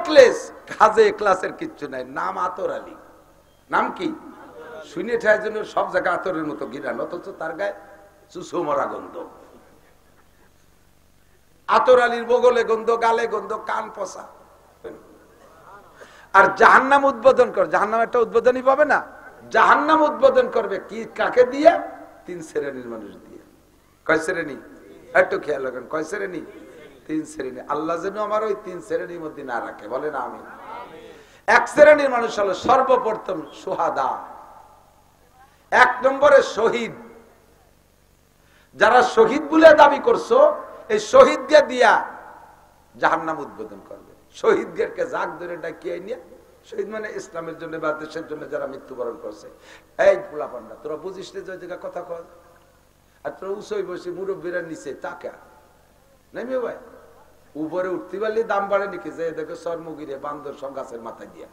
ক্লেস, কাজে ক্লাসের কিচ্ছু নাই। নাম আতর আলী। নাম কি? শুনে ঠায় জন্য সব জায়গায় আতরের মতো গিরান, অথচ তার গায়ে চুষো মরা গন্ধ। আতর আলীর বগলে গন্ধ, গালে গন্ধ, কান পচা। আর জাহান্নাম উদ্বোধন কর, জাহান্নাম একটা উদ্বোধনই পাবে না। জাহান্নাম উদ্বোধন করবে কি, কাকে দিয়ে? 3 শ্রেণীর মানুষ দিয়ে। কয় শ্রেণী? একটু খেয়াল রাখেন, কয় শ্রেণী? 3 শ্রেণী। আল্লাহ যেন আমার ওই 3 শ্রেণীর মধ্যে না রাখে, বলে না আমি। 1 শ্রেণীর মানুষ হলো সর্বপ্রথম সুহাদা। 1 নম্বরে শহীদ। যারা শহীদ বলে দাবি করছো, এই শহীদকে দিয়া জাহান্নাম উদ্বোধন করবে। শহীদদেরকে জাগ ধরে ডাকিয়ে নিয়ে, শহীদ মানে ইসলামের জন্য বা দেশের জন্য যারা মৃত্যুবরণ করছে। এই পোলা পান্ডা, তোরা বুঝিস যে জায়গা কথা কয়, আর তোরা উঁচই বসে মুরব্বীরা নিচে টাকা নেমে ভাই উপরে উঠতে পারলে দাম বাড়ে নাকি? যে দেখো সরমুগিরে বান্দর সব গাছের মাথায় দিয়া,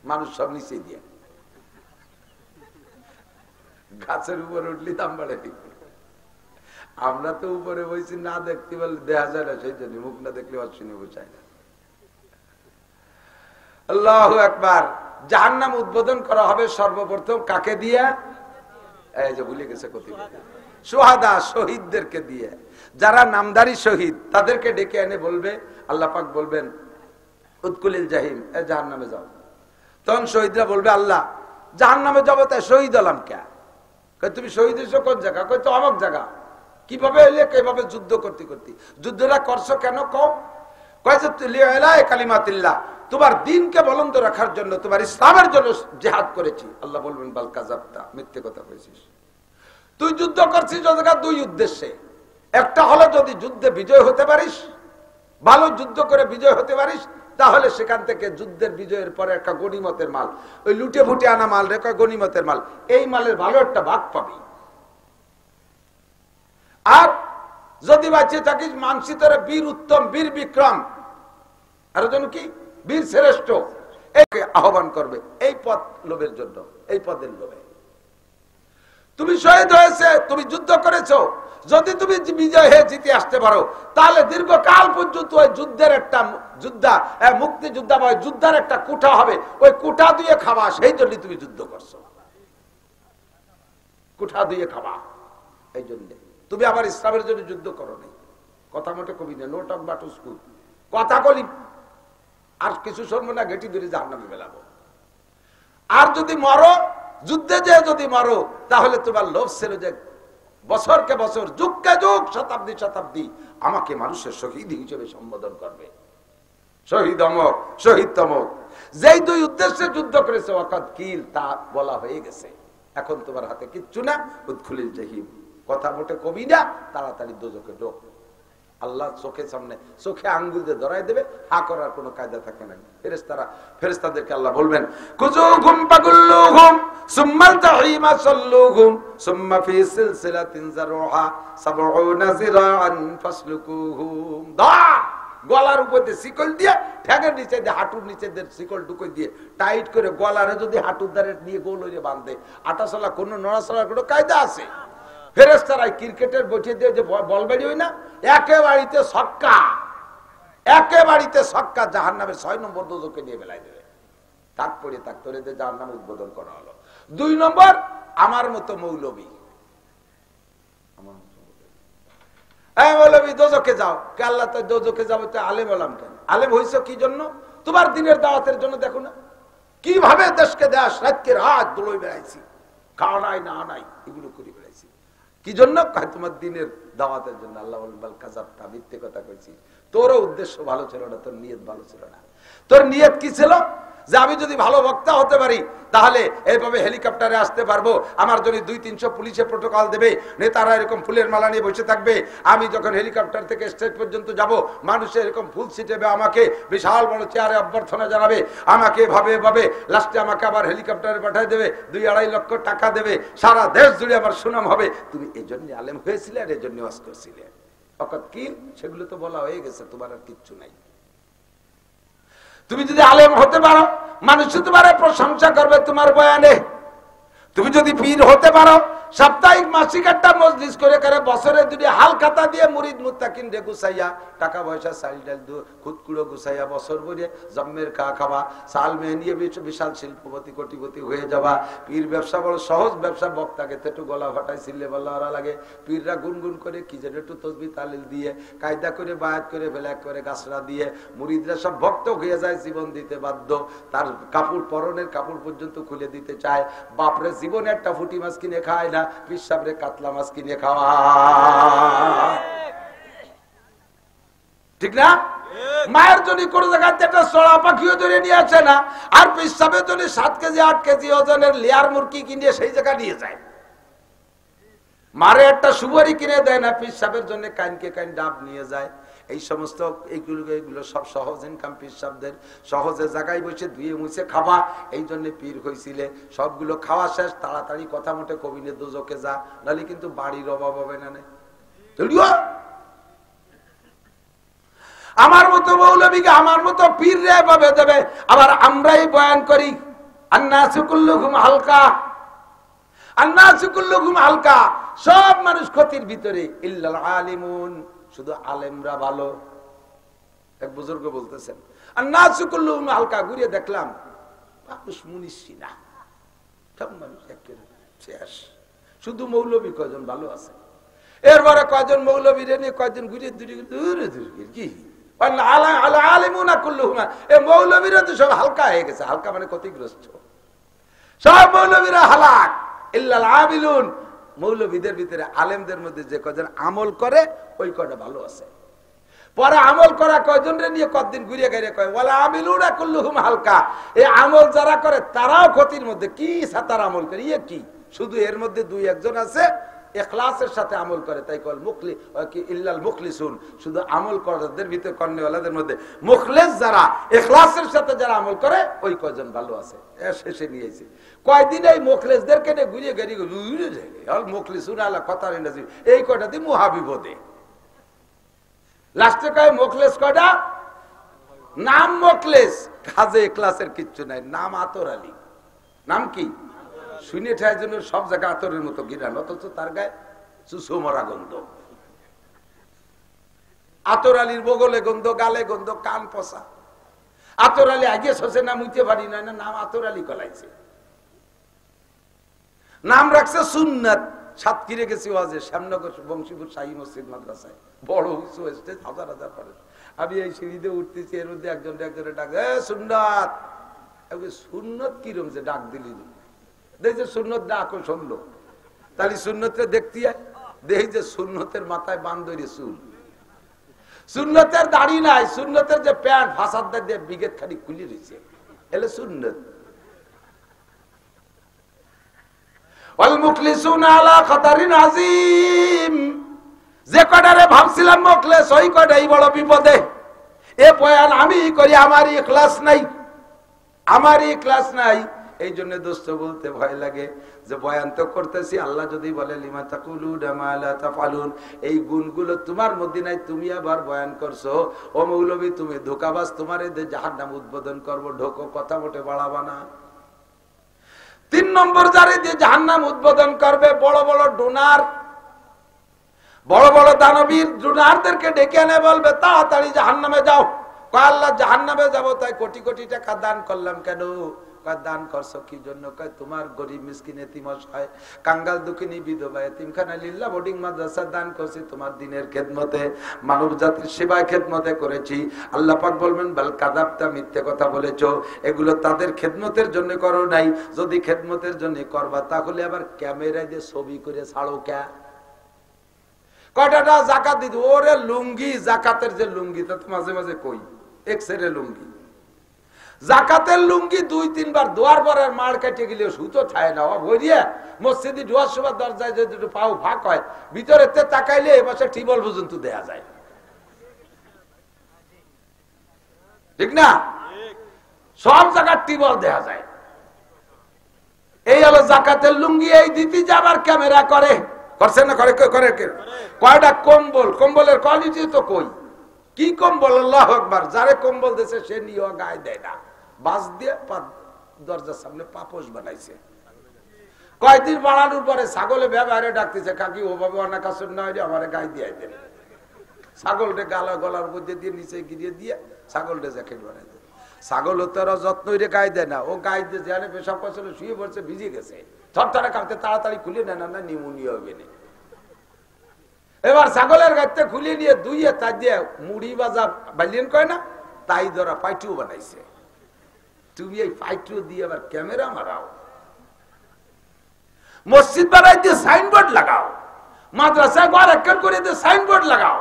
মানুষ সব নিচে দিয়া। গাছের উপরে উঠলে দাম বাড়ে নাকি? আমরা তো উপরে বসে না দেখতে পারলে দেখা যায় না, সেই জন্য মুখ না দেখলে অশ্বিনী বোঝায় না। আল্লাহু আকবার। জাহান্নাম উদ্বোধন করা হবে সর্বপ্রথম কাকে দিয়ে? এই যে ভুলে গেছে কতিপয় সুহাদা, শহীদদেরকে দিয়ে। যারা নামদারি শহীদ তাদেরকে ডেকে এনে বলবে, আল্লাহ পাক বলবেন উদকুলিল জাহিম, জাহান্নামে যাও। তখন শহীদরা বলবে, আল্লাহ জাহান্নামে যাবো, তাই শহীদ হলাম কে? তুমি শহীদ হয়েছো কোন জায়গা? কই তো অমুক জায়গা। কিভাবে এলে? কিভাবে যুদ্ধ করতে করতে। যুদ্ধটা করছো কেন? কও কালিমাতিল্লাহ, তোমার দিনকে বলন্দ রাখার জন্য, তোমার ইসলামের জন্য জিহাদ করেছি। আল্লাহ বলবেন বাল কাযাবতা, মিথ্যে কথা কইছিস। তুই যুদ্ধ করছিস দুই উদ্দেশ্যে। একটা হলো যদি যুদ্ধে বিজয় হতে পারিস, ভালো যুদ্ধ করে বিজয় হতে পারিস, তাহলে সেখান থেকে যুদ্ধের বিজয়ের পরে একটা গনিমতের মাল, ওই লুটে ফুটে আনা মাল রেখা গনিমতের মাল, এই মালের ভালো একটা ভাগ পাবি। আর যদি বাঁচিয়ে থাকিস মানসিতরে বীর উত্তম, বীর বিক্রম, আর যেন কি বীর শ্রেষ্ঠ, একে আহ্বান করবে এই পদ লোভের জন্য, এই পদের লোভে। তুমি শহীদ হয়েছে, তুমি যুদ্ধ করেছো, যদি তুমি বিজয় হয়ে জিতে আসতে পারো, তাহলে দীর্ঘকাল পর্যন্ত ওই যুদ্ধের একটা মুক্তিযোদ্ধা বা যুদ্ধের একটা কুঠা হবে, ওই কুঠা দিয়ে খাবা, সেই জন্য তুমি যুদ্ধ করছো। কুঠা দিয়ে খাবা, এই জন্য তুমি আবার ইসলামের জন্য যুদ্ধ করো নাই। কথা মোটে কবি না, নোট অফ বাটু স্কুল কথা কলি, আর কিছু শোনবো না, ঘেটি ধরে জাহান্নামে ফেলাবো। আর যদি মরো, যুদ্ধে যে যদি মরো, তাহলে তোমার লোভ ছিল যে বছরকে বছর, যুগকে যুগ, শতাব্দী শতাব্দী আমাকে মানুষের শহীদ হিসেবে সম্বোধন করবে। শহীদ অমক, শহীদ তমক। যেই দুই উদ্দেশ্যে যুদ্ধ করেছে ওয়াকাদ কিল, তা বলা হয়ে গেছে। এখন তোমার হাতে কিচ্ছু না, উদখুলিল জাহিম। কথা মোটে কবি না, তাড়াতাড়ি দোজখে ঢোক। আল্লাহ চোখের সামনে, চোখে আঙ্গুল দিয়ে ধরাই দেবে, হা করার কোনো কায়দা থাকে না। ফেরেশতাদেরকে আল্লাহ বলবেন, কুজুহুম ফাগুল্লুহুম সুম্মাল জাহিমা সাল্লুহুম সুম্মা ফি সিলসিলাতিন যারুহা ৭০ যিরাআন ফাসলুকুহুম। গলার উপর দিয়ে শিকল দিয়ে, ঠ্যাঙের নিচে দিয়ে, হাঁটুর নিচে দিয়ে শিকল ঢুকে দিয়ে টাইট করে গলারে যদি হাঁটুর দ্বারে নিয়ে গোল হয়ে বাঁধে, আটা চলা কোনো নড়াচড়ার কোনো কায়দা আছে? ফেরেশতারা ক্রিকেটের বসে দিয়ে যে বল বেরিয়ে হয় না, একেবারেতে ছক্কা, একেবারেতে ছক্কা, জাহান্নামের ৬ নম্বর দোজখে নিয়ে বেলায় দেবে। তারপরে তারপরে জাহান্নাম উদ্বোধন করা হলো। ২ নম্বর, আমার মতো মৌলবী, মৌলবী দোজখে যাও। আল্লাহ তো দোজখে যাবো, তো আলেম হলাম কেন? আলেম হইছো কি জন্য? তোমার দিনের দাওয়াতের জন্য। দেখো না কিভাবে দেশকে দেশ, রাতকে রাত দোলই বেড়াইছি, খাওয়া নাই না নাই এগুলো করে বেড়াইছি। কি জন্য? তোমার দিনের দাওয়াতের জন্য। আল্লাহ বল কাযাবতা, মিথ্যে কথা কইছি। তোরও উদ্দেশ্য ভালো ছিল না, তোর নিয়ত ভালো ছিল না। তোর নিয়ত কি ছিল? যে আমি যদি ভালো বক্তা হতে পারি, তাহলে এইভাবে হেলিকপ্টারে আসতে পারবো, আমার জন্য ২০০-৩০০ পুলিশের প্রোটোকল দেবে, নেতারা এরকম ফুলের মালা নিয়ে বসে থাকবে, আমি যখন হেলিকপ্টার থেকে স্টেজ পর্যন্ত যাব, মানুষের এরকম ফুল ছিটেবে, আমাকে বিশাল বড় চেয়ারে অভ্যর্থনা জানাবে, আমাকে এভাবে এভাবে লাস্টে আমাকে আবার হেলিকপ্টারে পাঠিয়ে দেবে, ২-২.৫ লক্ষ টাকা দেবে, সারা দেশ জুড়ে আমার সুনাম হবে। তুমি এই জন্য আলেম হয়েছিলে, আর এই জন্য ওয়াজ করছিলে। অর্থাৎ কি সেগুলো তো বলা হয়ে গেছে, তোমার আর কিচ্ছু নাই। তুমি যদি আলেম হতে পারো, মানুষ তোমার প্রশংসা করবে তোমার বয়ানে। তুমি যদি পীর হতে পারো, সাপ্তাহিক মাসিক একটা মজলিস করে করে বছরে দুটি হাল খাতা দিয়ে মুরিদ মুত্তাকিন রে গুছাইয়া টাকা পয়সা চাল ডাল খুদকুড়ো গুছাইয়া বছর ভরে জন্মের খাওয়া সাল মেহনিয়ে বিশাল শিল্পপতি কোটিপতি হয়ে যাওয়া। পীর ব্যবসা বড় সহজ ব্যবসা, বক্তাকে একটু গলা ফাটাই ছিললে বলা লাগে, পীররা গুনগুন করে কি যেন একটু তসবি তালিল দিয়ে কায়দা করে বায়াত করে ফেলে করে গাছরা দিয়ে মুরিদরা সব ভক্ত হয়ে যায়, জীবন দিতে বাধ্য। তার কাপড় পরনের কাপড় পর্যন্ত খুলে দিতে চায়। বাপরে জীবনে একটা ফুটি মাছ কিনে খায় না, পিসাবরে কাতলা মাছ কিনে খাওয়া, ঠিক না? মায়ের জন্য কোন জায়গায় একটা চড়া পাখিও ধরে নিয়ে আসে না, আর পিসাবের জন্য 7 কেজি 8 কেজি ওজনের লেয়ার মুরগি কিনে সেই জায়গা নিয়ে যায়। মারে একটা সুপারি কিনে দেয় না, পিসাবের জন্য কাইনকে কাইন ডাব নিয়ে যায়। এই সমস্ত এইগুলো সব সহজ ইনকাম পিসাবদের, সহজে জায়গায় বসে ধুয়ে মুছে খাবা। এই জন্য পীর হয়েছিলে। সবগুলো খাওয়া শেষ, তাড়াতাড়ি কথা মতে কবিনে দোজকে যা, নাহলে কিন্তু বাড়ির অভাব হবে না। আমার মতো মৌলবীকে আমার মতো পীর রে ভাবে দেবে। আবার আমরাই বয়ান করি আন্নাসু কুল্লুকুম হালকা, আন্নাসু কুল্লুকুম হালকা, সব মানুষ ক্ষতির ভিতরে ইল্লাল আলিমুন, শুধু আলেমরা ভালো। এক বুজুর্গ বলতেছেন আন্নাসু কুল্লুকুম হালকা, ঘুরে দেখলাম মানুষ মুনিশি না, সব মানুষ একেবারে শেষ, শুধু মৌলবী কয়জন ভালো আছে। এরপরে কয়জন মৌলবী রে নিয়ে কয়জন ঘুরে দূরে দূরে কি মৌলবীরা তো সব হালকা হয়ে গেছে। হালকা মানে ক্ষতিগ্রস্ত, সব মৌলবীরা হালাক ইল্লাল আমিলুন। মৌলবীদের ভিতরে আলেমদের মধ্যে যে কয়জন আমল করে ওই কয়টা ভালো আছে। পরে আমল করা কয়জন রে নিয়ে কতদিন ঘুরিয়ে গেড়ে কয় ওয়ালা আমিলুনা কুল্লুহুম হালকা, এই আমল যারা করে তারাও ক্ষতির মধ্যে। কি সাতার আমল করে ইয়ে কি, শুধু এর মধ্যে 2-1 আছে ইখলাসের সাথে আমল করে, তাই কল মুখলি কি ইল্লাল মুখলিসুন, শুধু আমল করাদের ভিতরে কর্নেওয়ালাদের মধ্যে মুখলিস যারা, ইখলাসের সাথে যারা আমল করে ওই কয়জন ভালো আছে। শেষে নিয়েছে কয়দিন এই মুখলিসদেরকে নিয়ে ঘুরিয়ে গেড়ি অল মুখলিসুন আলা কথা এই কয়টা দিয়ে মুহাবিবদে লাস্টে কয় মুখলিস কয়টা, নাম মুখলিস, কাজে ইখলাসের কিচ্ছু নাই। নাম আতর আলী, নাম কি শুনে ঠায় জন্য সব জায়গায় আতরের মতো গিরান, অথচ তার গায়ে চুষো মরা গন্ধ। আতর আলীর বগলে গন্ধ, গালে গন্ধ, কান পচা। আতর আলী আগে শোষে নাম উঠতে পারি না, নাম আতর আলী কলাইছে। নাম রাখছে সুন্নাত। সাতক্ষীরে গেছি ওয়াজে, শ্যামনগর বংশীপুর শাহী মসজিদ মাদ্রাসায়, বড় উঁচু স্টেজ, 1000 মানুষ। আমি এই সিঁড়িতে উঠতেছি, এর মধ্যে একজনে ডাক সুন্নাত। সুন্নত কিরম যে ডাক দিলি, দেখছে সুন্নত ডাকো শুনলো, তাহলে সুন্নতটা দেখতে দেখি যে সুন্নতের মাথায় বান্ধরে চুল, সুন্নতের দাড়ি নাই, সুন্নতের যে প্যান্ট ফাঁসাদ দিয়ে বিগেট খালি খুলে রয়েছে, এলে সুন্নত। যে কটারে ভাবছিলাম মুখলেস, ওই কটাই বড় বিপদে। এ বয়ান আমি করি, আমারই ক্লাস নাই, আমারই ক্লাস নাই। এই জন্য দোস্ত বলতে ভয় লাগে যে বয়ান তো করতেছি, আল্লাহ যদি বলে লিমা তাকুলুনা মা লা তাফআলুন, এই গুণগুলো তোমার মধ্যে নাই, তুমি আবার বয়ান করছো। ও মৌলবী তুমি ধোঁকাবাজ, তোমার এদের জাহান্নাম উদ্বোধন করবো, ঢোকো, কথা মোটে বাড়াবা না। 3 নম্বর যারে দিয়ে জাহান্নাম উদ্বোধন করবে বড় বড় ডোনার, বড় বড় দানবীর ডোনারদেরকে ডেকে এনে বলবে তাড়াতাড়ি জাহান্নামে যাও। কয় আল্লাহ জাহান্নামে যাবো, তাই কোটি কোটি টাকা দান করলাম কেন? দান করছো কি জন্য? তোমার গরিব মিসকিন এতিম অসহায় কাঙ্গাল দুঃখিনী বিধবা এতিমখানা লিল্লাহ বোর্ডিং মাদ্রাসা দান করছি, তোমার দিনের খেদমতে, মানব জাতির সেবায় খেদমতে করেছি। আল্লাহ পাক বলবেন বাল কাযাবতা, মিথ্যে কথা বলেছো, এগুলো তাদের খেদমতের জন্য করো নাই। যদি খেদমতের জন্য করবা তাহলে আবার ক্যামেরা দিয়ে ছবি করে ছাড়ো কে? কয়টা জাকাত দিদি, ওরে লুঙ্গি, জাকাতের যে লুঙ্গি তা তো মাঝে মাঝে কই এক্সরে লুঙ্গি, জাকাতের লুঙ্গি 2-3 বার দোয়ার পরের মার কেটে গেলে সুতো ছায় না, ভরিয়ে মসজিদে ঢোয়ার সময় দরজায় যদি পাও ফাঁক হয়, ভিতরে তাকাইলে এবার টিবল পর্যন্ত দেয়া যায়, ঠিক না? সব জায়গার টিবল দেয়া যায়। এই হলো জাকাতের লুঙ্গি। এই দিতে যাবার ক্যামেরা করে, করছে না? করে করে কয়টা কম্বল, কম্বলের কোয়ালিটি তো কই, কি কম্বল, আল্লাহু আকবার। যারে কম্বল দিয়েছে সে নিয়ে গায়ে দেয় না, বাস দিয়ে দরজার সামনে পাপোশ বানাইছে। কয়েকদিন বাড়ানোর পরে ছাগলে ব্যবহারে ডাকতেছে, কাকি ওভাবে অনেক আসন না হয়ে আমার গায়ে দিয়ে দেন। ছাগলটা গলার মধ্যে দিয়ে নিচে গিরিয়ে দিয়ে ছাগলটা জ্যাকেট বানাই দেয়। ছাগল তো আর যত্ন গায়ে দেয় না, ও গায়ে দিয়ে যেখানে পেশাব করছিল শুয়ে পড়ছে, ভিজে গেছে, থরথরে কাঁপতে, তাড়াতাড়ি খুলে নেয় না, নিউমোনিয়া হবে না। এবার ছাগলের গাইতে খুলে নিয়ে দুইয়ে তাই দিয়ে মুড়ি বাজা বালিয়েন কয় না, তাই ধরা পাইটুও বানাইছে। তুমি এই পাইটু দিয়ে আবার ক্যামেরা মারাও, মসজিদ বানাই দিয়ে সাইনবোর্ড লাগাও, মাদ্রাসা ঘর একখান করে দিয়ে সাইনবোর্ড লাগাও,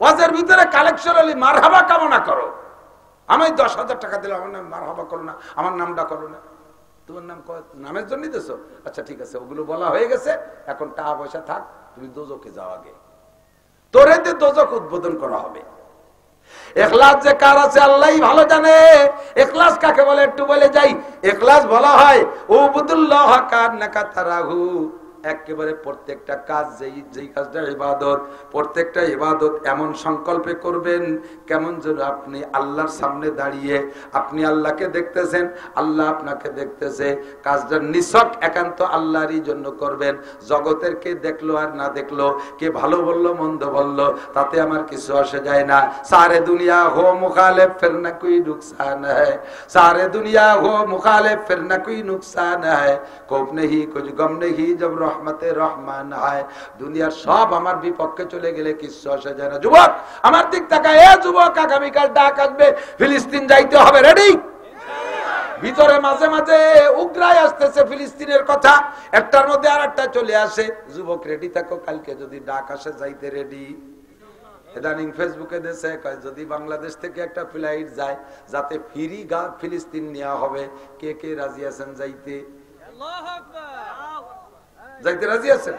ওয়াজের ভিতরে কালেকশন হলে মারহাবা কামনা করো। আমি 10,000 টাকা দিলাম, আমার নাম মারহাবা করো না, আমার নামটা করো না। তোমার নাম নামের জন্য দিছো, আচ্ছা ঠিক আছে, ওগুলো বলা হয়ে গেছে, এখন টাকা পয়সা থাক, তুমি দোজকে যাও আগে, তোরে দিয়ে দোজক উদ্বোধন করা হবে। ইখলাস যে কার আছে আল্লাহই ভালো জানে। ইখলাস কাকে বলে একটু বলে যাই। ইখলাস বলা হয় উবুদুল্লাহ কান্নাকা তারাহু, একেবারে প্রত্যেকটা কাজ যেই কাজটা ইবাদত, প্রত্যেকটা ইবাদত এমন সংকল্পে করবেন কেমন যেন আপনি আল্লাহর সামনে দাঁড়িয়ে আপনি আল্লাহকে দেখতেছেন, আল্লাহ আপনাকে দেখতেছে। কাজটা নিছক একান্ত আল্লাহরই জন্য করবেন। জগতের কে দেখলো আর না দেখলো, কে ভালো বললো মন্দ বললো, তাতে আমার কিছু আসে যায় না। সারে দুনিয়া হো মুখালিফ ফির না কোই নুকসান হ্যায়, সারে দুনিয়া হো মুখালিফ ফির না কোই নুকসান হ্যায়, কোপ নেহি কুছ গম নেহি জব রহমতে রহমান হয়। দুনিয়ার সব আমার বিপক্ষে চলে গেলে কিছু আসে যায় না। যুবক আমার দিক তাকায়, এ যুবক আগামীকাল ডাক আসবে, ফিলিস্তিন যাইতে হবে, রেডি? ভিতরে মাঝে মাঝে উগ্রায় আসতেছে ফিলিস্তিনের কথা, একটার মধ্যে আর একটা চলে আসে। যুবক রেডি থাকো, কালকে যদি ডাক আসে যাইতে রেডি। ইদানিং ফেসবুকে দেশে যদি বাংলাদেশ থেকে একটা ফ্লাইট যায় যাতে ফ্রি ফিলিস্তিন নেওয়া হবে, কে কে রাজি আছেন যাইতে? যাইতে রাজি আছেন?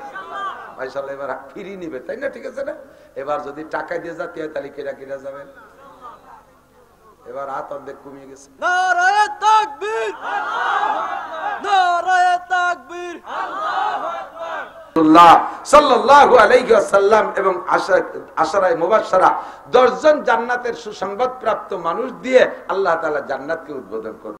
মাশাআল্লাহ, এবার ফ্রি নিবে, তাই না? ঠিক আছে না? এবার যদি টাকা দিয়ে যাতে হয় তাহলে কেরা কেরা যাবেন? এবার হাত অর্ধেক কমিয়ে গেছে। নারায়ে তাকবীর, নারায়ে তাকবীর, আল্লাহু আকবার। সাল্লাল্লাহু আলাইহি ওয়াসাল্লাম এবং আশারায়ে মুবাশশারা 10 জন জান্নাতের সুসংবাদ প্রাপ্ত মানুষ দিয়ে আল্লাহ তাআলা জান্নাতকে উদ্বোধন করবেন।